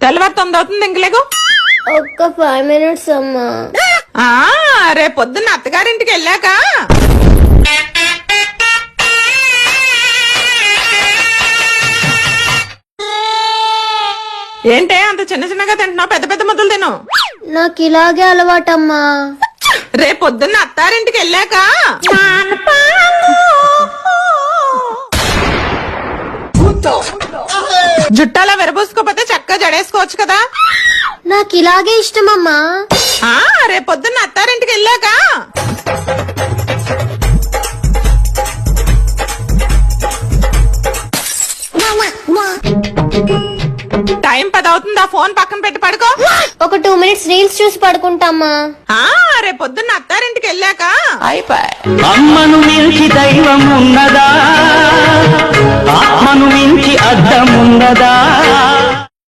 తెల్లవారు 9 అవుతుంది ఇంకలేగు. ఒక్క 5 minutes అమ్మా. రేపు పొద్దున్న అత్తగారింటికి వెళ్ళాక ఏంటే అంత చిన్న చిన్నగా తింటున్నావు, పెద్ద పెద్ద ముద్దలు తిను. నాకు ఇలాగే అలవాటమ్మా. రేపు పొద్దున్న అత్తారింటికి వెళ్ళాక జుట్టాలా విరబూసుకోపోతే చక్కగా జడేసుకోవచ్చు కదా. నాకు ఇలాగే ఇష్టమమ్మా. రేపు పొద్దున్న అత్తారింటికి వెళ్ళాక టైం 10 అవుతుంది, ఆ ఫోన్ పక్కన పెట్టి పడుకో. ఒక 2 minutes రీల్స్ చూసి పడుకుంటామ్మా. రేపు పొద్దున్న అత్తారింటికి వెళ్ళాక అమ్మను మించి దైవం ఉన్నదా, ఆత్మను మించి అద్దం ఉన్నదా.